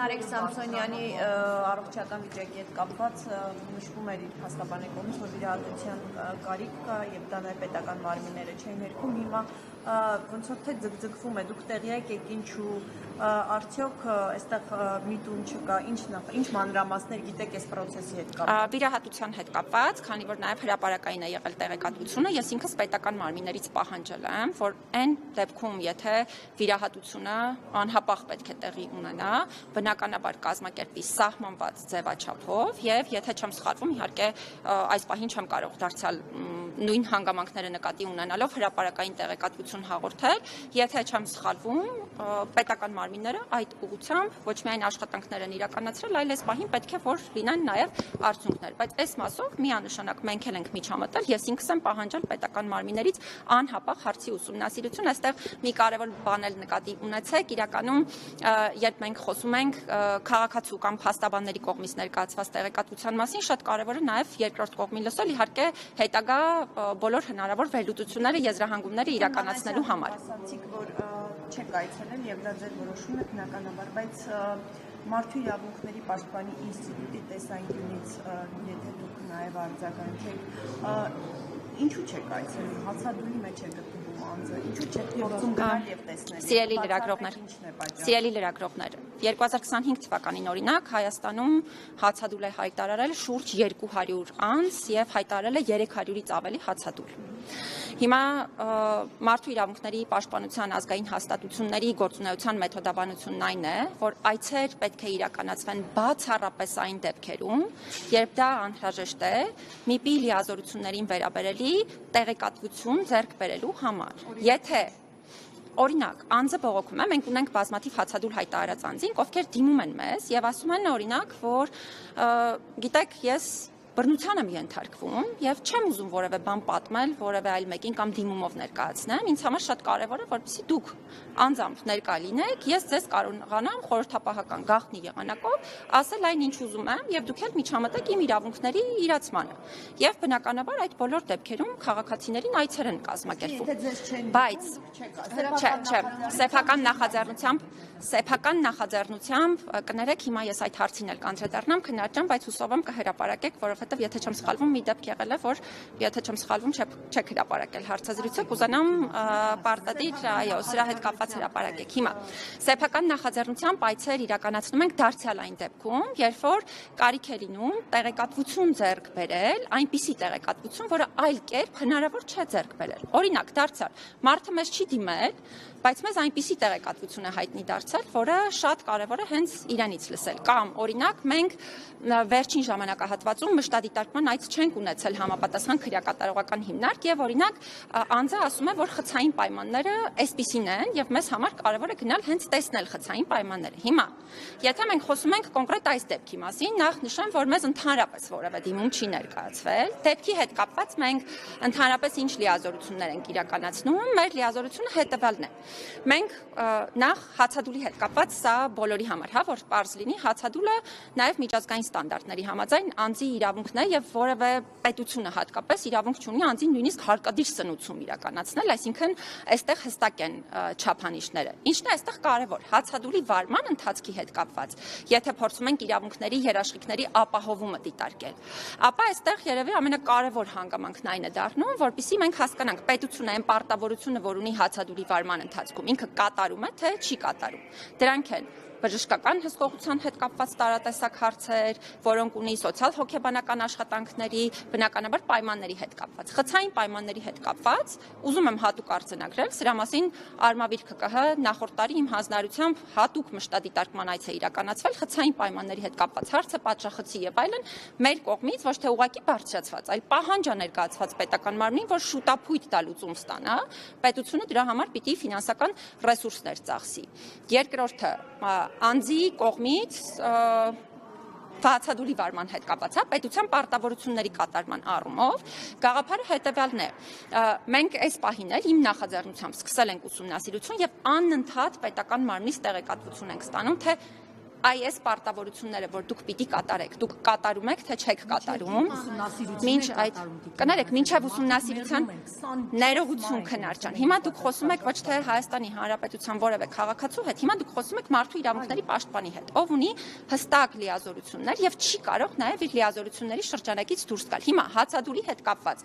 Նարեկ Սամսոնյանի առողջական վիճակի հետ կապված նշվում էր իր փաստաբանի կողմից, որ վիրահատության կարիք կա եւ դա նաեւ պետական մարմինները չեն ներքում։ Հիմա ոնց որ թե ձգձգվում է, դուք տեղյակ եք ինչու արդյոք այստեղ միտում չկա, ինչ մանրամասներ գիտեք այս process-ի հետ կապված։ Վիրահատության հետ կապված, քանի որ նաեւ հրապարակային է եղել տեղեկատվությունը, ես ինքս պետական մարմիններից պահանջել եմ, որ այն դեպքում, եթե վիրահատությունը անհապաղ պետք է տեղի ունենա, բնականաբար կազմակերպի սահմանված ձևաչափով եւ եթե չեմ սխալվում, իհարկե այս պահին չեմ կարող դարձյալ նույն հանգամանքները նկատի ունենալով հրապարակային տեղեկատվություն հաղորդել, եթե չեմ սխալվում, պետական մարմինները այդ ուղղությամբ ոչ միայն աշխատանքներ են իրականացրել, այլ այս պահին պետք է որ լինեն նաեւ արդյունքներ, բայց այս մասով միանշանակ մենք էլ ենք միջամտել, ես ինքս եմ պահանջել պետական մարմիններից անհապաղ հարցի ուսումնասիրություն, այստեղ մի կարևոր բան էլ նկատի ունեցեք, իրականում երբ մենք խոսում ենք քաղաքացու կամ փաստաբանների կողմից ներկայացված տեղեկատվության մասին, շատ կարևոր է նաեւ երկրորդ կողմի լսել, իհարկե հետագա բոլոր հնարավոր վերլուծությունները, եզրահանգումները իրականացնելու համար։ Ասացիք, որ չեք այցելել եւ դա ձեր որոշումն է բնականաբար, բայց Մարդու իրավունքների պաշտպանի ինստիտուտի տեսանկյունից, եթե դուք նաեւ արձագանքեք, ինչու չեք այցելում, հացադուլի մեջ է գտնվում անձը, ինչու չեք փորձում գնալ եւ տեսնել։ Սիրելի լրագրողներ, 2025 թվականին օրինակ Հայաստանում հացադուլ է հայտարարել շուրջ 200 անձ եւ հայտարարել է 300-ից ավելի հացադուլ։ Հիմա Մարդու իրավունքների պաշտպանության ազգային հաստատությունների գործունեության մեթոդաբանությունն այն է, որ այցեր պետք է իրականացվեն բացառապես այն դեպքերում, երբ դա անհրաժեշտ է ՄԻՊ-ի լիազորություններին վերաբերելի տեղեկատվություն ձեռք բերելու համար։ Եթե Օրինակ, անձը բողոքում է, մենք ունենք բազմաթիվ հացադուլ հայտարարած անձինք, ովքեր դիմում են մեզ եւ ասում են օրինակ, որ գիտեք, ես բռնության եմ ենթարկվում եւ չեմ ուզում որևէ բան պատմել, որևէ այլ մեկին կամ դիմումով ներկայացնեմ, ինձ համար շատ կարեւոր է, որպեսզի դուք անձամբ ներկա լինեք, ես ձեզ կարողանամ խորհրդապահական գաղտնի եղանակով ասել այն ինչ ուզում եմ եւ դուք էլ միջամտեք իմ իրավունքների իրացմանը։ Եւ բնականաբար այդ բոլոր դեպքերում քաղաքացիներին այցեր են կազմակերպվում։ Բայց սեփական նախաձեռնությամբ կներեք, հիմա ես այդ հարցին էլ կանդրադառնամ, քննարկեմ, բայց հուսով եմ կհրապարակեք, որովհետեւ եթե չեմ սխալվում, մի դեպք եղել է, որ եթե չեմ սխալվում, չեք հրապարակել հարցազրույցը, կուզենամ պարտադիր, այո, սրա հետ կապված հրապարակեք։ Հիմա սեփական նախաձեռնությամբ այցեր իրականացնում ենք դարձյալ այն դեպքում, երբ որ կարիք է լինում տեղեկատվություն ձեռք բերել, այնպիսի տեղեկատվություն, որը այլ կերպ հնարավոր չէ ձեռք բերել։ Օրինակ, դարձյալ մարդը մեզ չի դիմել, բայց մեզ այնպիսի տեղեկատվություն է հայտնի դարձել, որը շատ կարևոր է հենց իրանից լսել։ Կամ օրինակ մենք վերջին ժամանակահատվածում մշտադիտարկման այց չենք ունեցել համապատասխան քրեակատարողական հիմնարկ եւ օրինակ անձը ասում է, որ խցային պայմանները այսպիսին են եւ մեզ համար կարևոր է գնալ հենց տեսնել խցային պայմանները։ Հիմա, եթե մենք խոսում ենք կոնկրետ այս դեպքի մասին, նախ նշեմ, որ մեզ ընդհանրապես որևէ դիմում չի ներկայացվել։ Դեպքի հետ կապված մենք ընդհանրապես ինչ լիազորություններ ենք իրականացնում, մեր լիազորությունը հետեւյալն է։ Մենք նախ հացադուլի հետ կապված սա բոլորի համար, հա, որ պարզ լինի, հացադուլը նաև միջազգային ստանդարտների համաձայն անձի իրավունքն է եւ որևէ պետությունը հատկապես իրավունք չունի անձին նույնիսկ հարկադիր սնուցում իրականացնել, այսինքն այստեղ հստակ են չափանիշները։ Ինչն է այստեղ կարևոր, հացադուլի վարման ընթացքի հետ կապված, եթե փորձում ենք իրավունքների երաշխիքների ապահովումը դիտարկել, ապա այստեղ երևի ամենակարևոր հանգամանքն այն է դառնում, որպեսզի մենք հասկանանք պետությունը այն պարտավորությունը, որ ունի հացադուլի վարման ընթացքում ինքը կատարում է, թե չի կատարում։ Դրանք են բժշկական հսկողության հետ կապված տարատեսակ հարցեր, որոնք ունի սոցիալ-հոգեբանական աշխատանքների, բնականաբար պայմանների հետ կապված։ Խցային պայմանների հետ կապված, ուզում եմ հատուկ արձանագրել, սրա մասին Արմավիր ԿԿՀ նախորդ տարի իմ հանձնարարությամբ հատուկ մշտադիտարկման այց է իրականացվել խցային պայմանների հետ կապված հարցը, պատժախցի եւ այլն, մեր կողմից ոչ թե ուղղակի բարձրացված, այլ պահանջ է ներկայացված պետական մարմնին, որ շուտապույտ տա լուծում ստանա, պետությունը դրա համար պիտի ֆինանսական ռեսուրսներ ծախսի։ Երկրորդը անձի կողմից հացադուլի վարման հետ կապված, պետության պարտավորությունների կատարման առումով գաղափարը հետևյալն է։ Մենք այս պահին էլ իմ նախաձեռնությամբ սկսել ենք ուսումնասիրություն եւ անընդհատ պետական մարմնից տեղեկատվություն ենք ստանում, թե այս պարտավորությունները, որ դուք պիտի կատարեք, դուք կատարում եք, թե չեք կատարում, մինչ այդ կներեք, մինչև ուսումնասիրության ներողություն քնար ջան։ Հիմա դուք խոսում եք ոչ թե Հայաստանի Հանրապետության որևէ քաղաքացու հետ, հիմա դուք խոսում եք մարդու իրավունքների պաշտպանի հետ, ով ունի հստակ լիազորություններ եւ չի կարող նաեւ իր լիազորությունների շրջանակից դուրս գալ։ Հիմա հացադուլի հետ կապված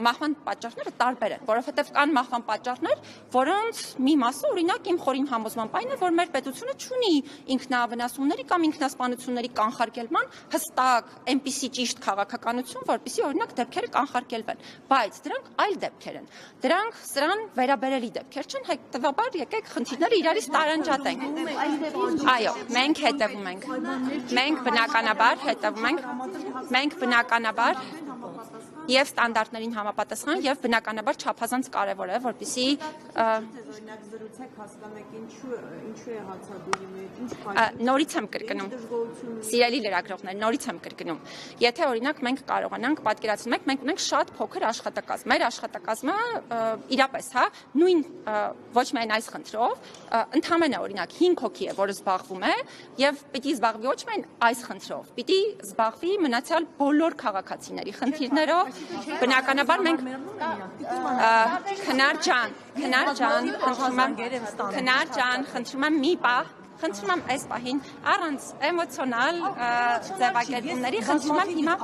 մահվան պատճառները տարբեր են, որովհետեւ կան մահվան պատճառներ, որոնց մի մասը օրինակ իմ խորին համոզման պայն է, որ մեր պետությունը չունի ինքնավնասումների կամ ինքնասպանությունների կանխարգելման հստակ այնպիսի ճիշտ քաղաքականություն, որպեսզի օրինակ դեպքերը կանխարգելվեն, բայց դրանք այլ դեպքեր են։ Դրանք սրան վերաբերելի դեպքեր չեն, հետևաբար եկեք խնդիրները իրարից տարանջատենք։ Այո, մենք հետևում ենք։ Մենք բնականաբար հետևում ենք։ Մենք բնականաբար եւ ստանդարտներին համապատասխան եւ բնականաբար չափազանց կարեւոր է, որպեսզի օրինակ զրուցեք, հասկանեք ինչու է հացադուլի մեջ, նորից եմ կրկնում։ Սիրելի լրագրողներ, նորից եմ կրկնում։ Եթե օրինակ մենք կարողանանք պատկերացնում եք, մենք ունենք շատ փոքր աշխատակազմ։ Մեր աշխատակազմը իրապես, հա, նույն ոչ միայն այս խնդրով, ընդհանրապես օրինակ 5 հոգի է, որը զբաղվում է եւ պիտի զբաղվի ոչ միայն այս խնդրով, պիտի զբաղվի մնացյալ բոլոր քաղաքացիների խնդիրներով։ Բնականաբար մենք քնար ջան, խնդրում եմ մի պահ, խնդրում եմ այս պահին առանց էմոցիոնալ ձևակերպումների, խնդրում եմ հիմա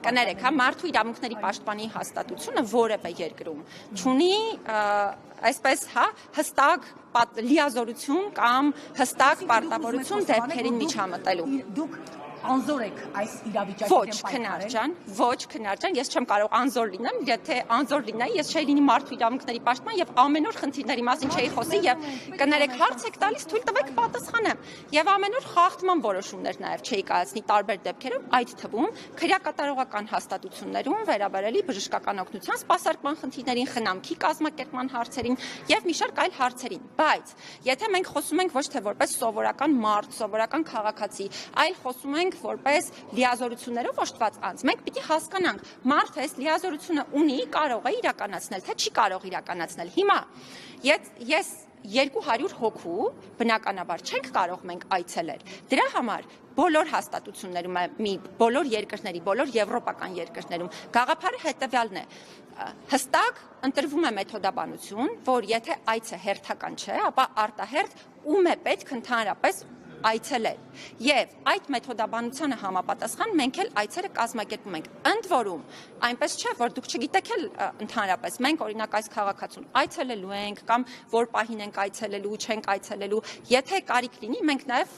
կներեք, հա, մարդու իրավունքների պաշտպանի հաստատությունը որևէ երկրում չունի այսպես, հա, հստակ լիազորություն կամ հստակ պարտավորություն դեպքերին միջամտելու։ Անզոր եք այս իրավիճակի Ոչ քնար ջան, ես չեմ կարող անզոր լինեմ, եթե անզոր լինեի, ես չէի լինի մարդու իրավունքների պաշտպան եւ ամեն օր խնդիրների մասին չէի խոսի եւ կներեք հարց եք տալիս, թույլ տվեք պատասխանեմ։ Եվ ամեն օր խախտման որոշումներ նաեւ չէի կայացնի տարբեր դեպքերում, այդ թվում քրեակատարողական հաստատություններում վերաբերելի բժշկական օգնության սպասարկման խնդիրներին, խնամքի կազմակերպման հարցերին եւ մի շարք այլ հարցերին։ Բայց եթե մենք խոսում ենք ոչ թե որպես սովորական մարդ, սովորական քաղաքացի, այլ խոսում ենք որպես լիազորություններով օժտված անձ, մենք պիտի հասկանանք, մարդը այս լիազորությունը ունի, կարող է իրականացնել, թե չի կարող իրականացնել։ Հիմա ես 200 հոգու բնականաբար չենք կարող մենք այցելել։ Դրա համար բոլոր հաստատություններում, բոլոր երկրների, բոլոր եվրոպական երկրներում գաղափարը հետևյալն է. հստակ ընտրվում է մեթոդաբանություն, որ եթե այցը հերթական չէ, ապա արտահերթ ում է պետք ընդհանրապես այցելել։ Եվ այդ մեթոդաբանությանը համապատասխան մենք էլ այցերը կազմակերպում ենք։ Ընդ որում, այնպես չէ, որ դուք չգիտեք էլ ընդհանրապես, մենք օրինակ այս քաղաքացուն այցելելու ենք կամ որ պահին ենք այցելելու, չենք այցելելու, եթե կարիք լինի, մենք նաև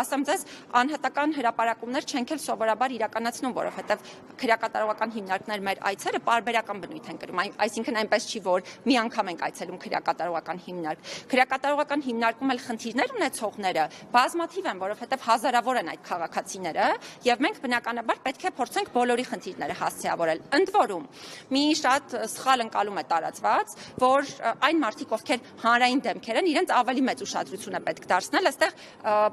ասեմ ձեզ, անհատական հրապարակումներ չենք էլ սովորաբար իրականացնում, որովհետև քրեակատարողական հիմնարկներ մեր այցերը պարբերական բնույթ են կրում, այսինքն այնպես չի, որ մի անգամ ենք այցելում քրեակատարողական հիմնարկ։ Քրեակատարողական հիմնարկում էլ խնդիրներ ունեցողները բազմաթիվ են, որովհետև հազարավոր են այդ քաղաքացիները, եւ մենք բնականաբար պետք է փորձենք բոլորի խնդիրները հասցեավորել։ Ընդ որում, մի շատ սխալ ընկալում է տարածված, որ այն մարդիկ, ովքեր հանրային դեմքեր են, իրենց ավելի մեծ ուշադրություն է պետք դարձնել, այստեղ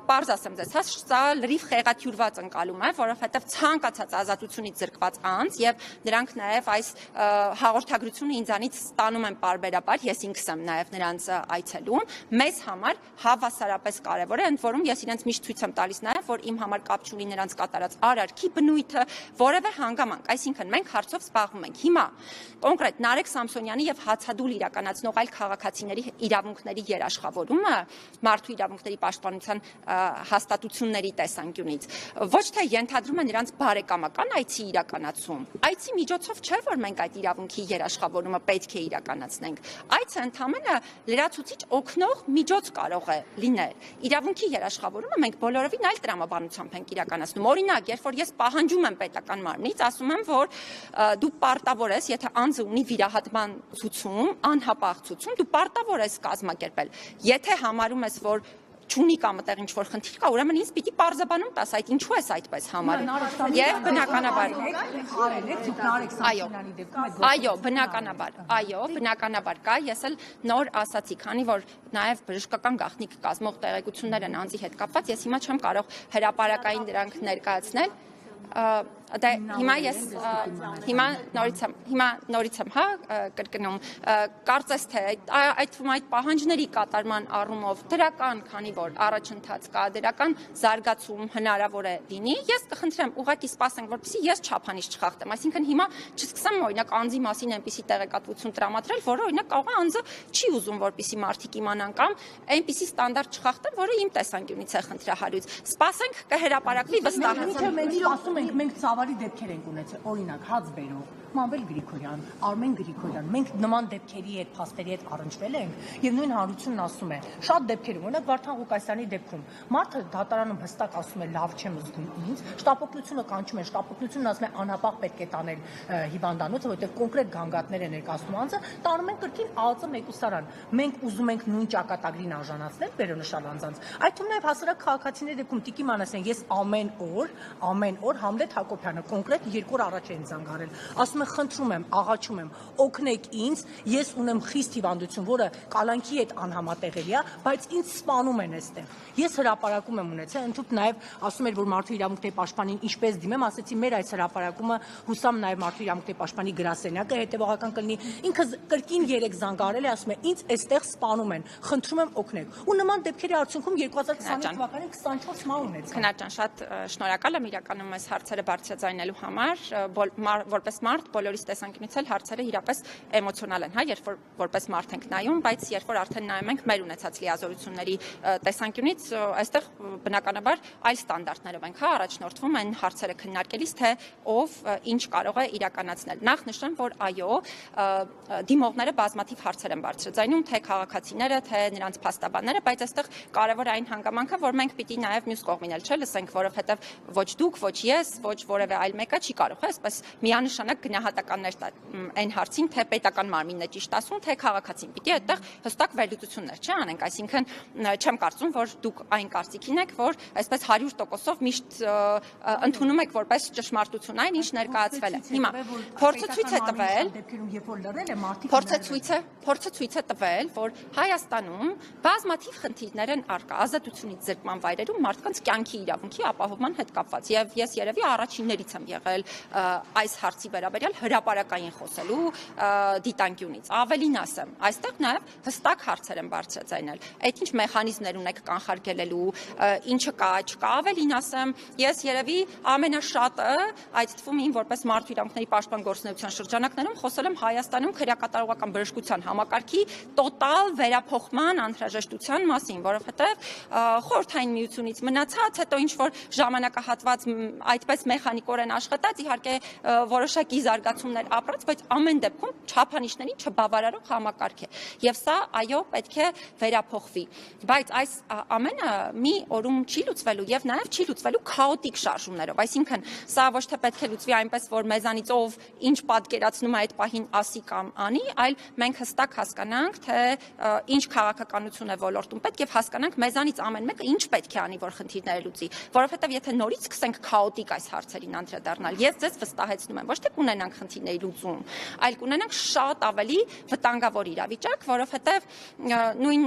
պարզ ասեմ ձեզ, սա լրիվ խեղաթյուրված ընկալում է, որովհետև ցանկացած ազատությունից զրկված անձ եւ նրանք նաեւ այս հաղորդագրությունը ինձանից ստանում են պարբերաբար, ես ինքս եմ նաեւ նրանց այցելում, մեզ համար հավասարապես կարեւոր է, ընդ որում ես իրենց միշտ ցույց եմ տալիս նաեւ, որ իմ համար կապ չունի նրանց կատարած արարքի բնույթը, որևէ հանգամանք, այսինքն մենք հարցով զբաղվում ենք։ Հիմա կոնկրետ Նարեկ Սամսոնյանի եւ հացադուլ իրականացնող այլ քաղաքացիների իրավունքների երաշխավորումը մարդու իրավունքների պաշտպանության հաստատությունների տեսանկյունից ոչ թե ենթադրում է նրանց բարեկամական այցի իրականացում, այցի միջոցով չէ, որ մենք այդ իրավունքի երաշխավորումը պետք է իրականացնենք։ Այցը ընդհանրապես լրացուցիչ օգնող միջոց կարող է լինել։ Իրավունքի երաշխավորումը մենք բոլորովին այլ տրամաբանությամբ ենք իրականացնում։ Օրինակ, երբ որ ես պահանջում եմ պետական մարմնից, ասում եմ, որ դու պարտավոր ես, եթե անձը ունի վիրահատման ցուցում, անհապաղ ցուցում, դու պարտավոր ես կազմակերպել։ Եթե համարում ես, որ չունի կամ այդտեղ ինչ-որ խնդիր կա, ուրեմն ինձ պիտի պարզաբանում տաս, այդ ինչու ես այդպես համարում։ Եվ բնականաբար բնականաբար կա, ես էլ նոր ասացի, քանի որ նաև բժշկական գաղտնիք կազմող տեղեկություններ են անձի հետ կապված, ես հիմա չեմ կարող հրապարակային դրանք ներկայացնել։ Դե հիմա ես հիմա նորից եմ, հա, կրկնում, կարծես թե այդ թվում այդ պահանջների կատարման առումով դրական, քանի որ առաջընթաց կա, դրական զարգացում հնարավոր է լինի, ես կխնդրեմ ուղղակի սպասենք, որպեսզի ես չափանիշ չխախտեմ, այսինքն հիմա չսկսեմ օրինակ անձի մասին այնպիսի տեղեկատվություն տրամադրել, որը օրինակ կարող է անձը չի ուզում, որպեսզի մարդիկ իմանան կամ այնպիսի ստանդարտ չխախտեմ, որը իմ տեսանկյունից է խնդրահարույց։ Սպասենք կհրապարակվի վստահեցում։ Մենք ասում ենք, մենք ցավալի դեպքեր ենք ունեցել, օրինակ հացբերով, Մանվել Գրիգորյան, Արմեն Գրիգորյան, մենք նման դեպքերի հետ փաստերի հետ առնչվել ենք եւ նույն հանրությունն ասում է, շատ դեպքեր ունենք, օրինակ Վարդան Ղուկասյանի դեպքում մարդը դատարանում հստակ ասում է լավ չեմ զգում ինձ, շտապօգնությունը կանչում է, շտապօգնությունն ասում է անապահ պետք է տանել հիվանդանոց, որովհետեւ կոնկրետ գանգատներ են ներկայացնում անձը, տանում են կրկին ԱԱԾ մեկուսարան։ Մենք ուզում ենք նույն ճակատագրին արժանացնել վերոնշյալ անձանց։ Այդ թվում նաեւ հասարակ քաղաքացիների դեպքում Տիկի Մանասյան, ես ամեն օր Համլետ Հակոբյանը կոնկրետ 2 օր առաջ են զանգարել, ասում խնդրում եմ, աղաչում եմ, օգնեք ինձ, ես ունեմ խիստ հիվանդություն, որը կալանքի հետ անհամատեղելի է, բայց ինձ սպանում են այստեղ։ Ես հրապարակում եմ ունեցել, ընդհանուր նաև ասում էր, որ մարդու իրավունքների պաշտպանին ինչպես դիմեմ, ասեցի մեր այս հրապարակումը հուսամ նաև մարդու իրավունքների պաշտպանի գրասենյակը հետևողական կլինի։ Ինքը կրկին 3 զանգարել է, ասում է, ինձ այստեղ սպանում են, խնդրում եմ օգնեք։ Ու նման դեպքերի արդյունքում 2022 թվականին 24 մահ ունեցա։ Քնա ջան, շատ շնորհակալ եմ իրականում այս հարցերը բարձրաձայնելու համար, որպես մարդ բոլորիս տեսանկյունից էլ հարցերը իրապես էմոցիոնալ են, հա, երբ որ որպես մարդ ենք նայում, բայց երբ որ արդեն նայում ենք մեր ունեցած լիազորությունների տեսանկյունից, այստեղ բնականաբար այլ ստանդարտներով ենք, հա, առաջնորդվում այն հարցերը քննարկելիս, թե ով ինչ կարող է իրականացնել։ Նախ նշեմ, որ այո, դիմողները բազմաթիվ հարցեր են բարձրաձայնում, թե քաղաքացիները, թե նրանց փաստաբանները, բայց այստեղ կարևոր այն հանգամանքը, որ մենք պիտի նաև մյուս կողմին էլ չլսենք, որովհետև ոչ դուք, ոչ ես, ոչ որևէ այլ մեկը չի կարող, այսպես միանշանակ գնահատականներ այն հարցին, թե պետական մարմինն է ճիշտ ասում, թե քաղաքացին։ Պիտի այդտեղ հստակ վերլուծություններ չանենք, այսինքն չեմ կարծում, որ դուք այն կարծիքին եք, որ այսպես 100%-ով միշտ ընդունում եք որպես ճշմարտություն այն, ինչ ներկայացվել է։ Հիմա փորձը ցույց է տվել, որ Հայաստանում բազմաթիվ խնդիրներ են առկա ազատությունից զրկման վայրերում մարդկանց կյանքի իրավունքի ապահովման հետ կապված, եւ ես երևի առաջիններից եմ եղել այս հարցի վերաբերյալ հրապարակային խոսելու դիտանկյունից։ Ավելին ասեմ, այստեղ նաև հստակ հարցեր են բարձրաձայնել։ Այդ ինչ մեխանիզմներ ունեք կանխարգելելու, ինչը կա, չկա, ավելին ասեմ, ես երևի ամենաշատը, այդ թվում իմ որպես մարդու իրավունքների պաշտպան գործունեության շրջանակներում խոսել եմ Հայաստանում քրեակատարողական բժշկության համակարգի տոտալ վերափոխման անհրաժեշտության մասին, որովհետև խորհրդային միությունից մնացած, հետո ինչ որ ժամանակահատված այդպես մեխանիկորեն աշխատած, իհարկե որոշակի զարգացումներ ապրած, բայց ամեն դեպքում չափանիշների չբավարարող համակարգ է։ Եվ սա այո պետք է վերափոխվի։ Բայց այս ամենը մի օրում չի լուծվելու եւ նաեւ չի լուծվելու քաոտիկ շարժումներով։ Այսինքն սա ոչ թե պետք է լուծվի այնպես, որ մեզանից ով ինչ պատկերացնում է այդ պահին ասի կամ անի, այլ մենք հստակ հասկանանք, թե ինչ քաղաքականություն է ոլորտում պետք եւ հասկանանք մեզանից ամեն մեկը ինչ պետք է անի, որ խնդիրները լուծի, որովհետեւ եթե նորից սկսենք քաոտիկ այս հարցերին անդրադառնալ, ես ձեզ վստահեցնում եմ, ոչ թե կունենանք խնդիրների լուծում, այլ կունենանք շատ ավելի վտանգավոր իրավիճակ, որովհետեւ նույն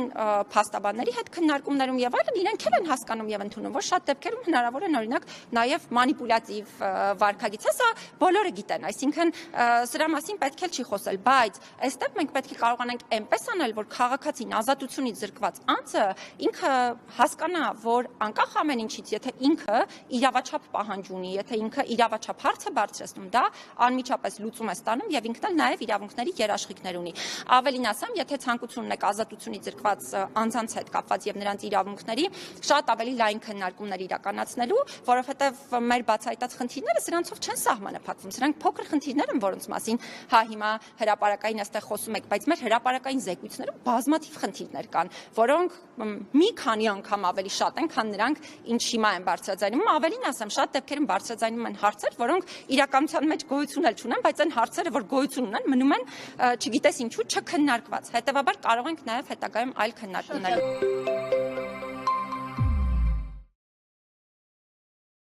փաստաբանների հետ քննարկումներում եւ այլն իրենք էլ են հասկանում եւ ընդունում, որ շատ դեպքերում հնարավոր է օրինակ նաեւ մանիպուլյատիվ վարքագիծ է, սա բոլորը գիտեն, այսինքն սրա մասին պետք է չի խոսել, բայց այստեղ մենք պետք է կարողանանք այնպես անել, որ քաղաքացին ազատությունից զրկված անձը ինքը հասկանա, որ անկախ ամեն ինչից, եթե ինքը իրավաչափ պահանջ ունի, եթե ինքը իրավաչափ հարց է բարձրացնում, դա անմիջապես լուծում է ստանում եւ ինքն էլ նաեւ իրավունքների երաշխիքներ ունի։ Ավելին ասեմ, եթե ցանկություն ունեք ազատությունից զրկված անձանց հետ կապված եւ նրանց իրավունքների շատ ավելի լայն քննարկումներ իրականացնելու, որովհետեւ մեր բացահայտած խնդիրները սրանցով չեն սահմանափակվում, սրանք փոքր խնդիրներ են, որոնց մասին հա հիմա հրապարակային այստեղ խոսում եք, բայց մեր հրապարակային զեկույցներում բազմաթիվ խնդիրներ կան, որոնք մի քանի անգամ ավելի շատ են, քան նրանք ինչ հիմա են բարձրաձայնում, ավելին ասեմ, շատ դեպքերում բարձրաձայնում են հարցեր, որոնք իրականության մեջ գոյություն էլ չունեն, բայց այն հարցերը, որ գոյություն ունեն, մնում են, չգիտես ինչու, չքննարկված։ Հետևաբար կարող ենք նաև հետագայում այլ քննարկումներ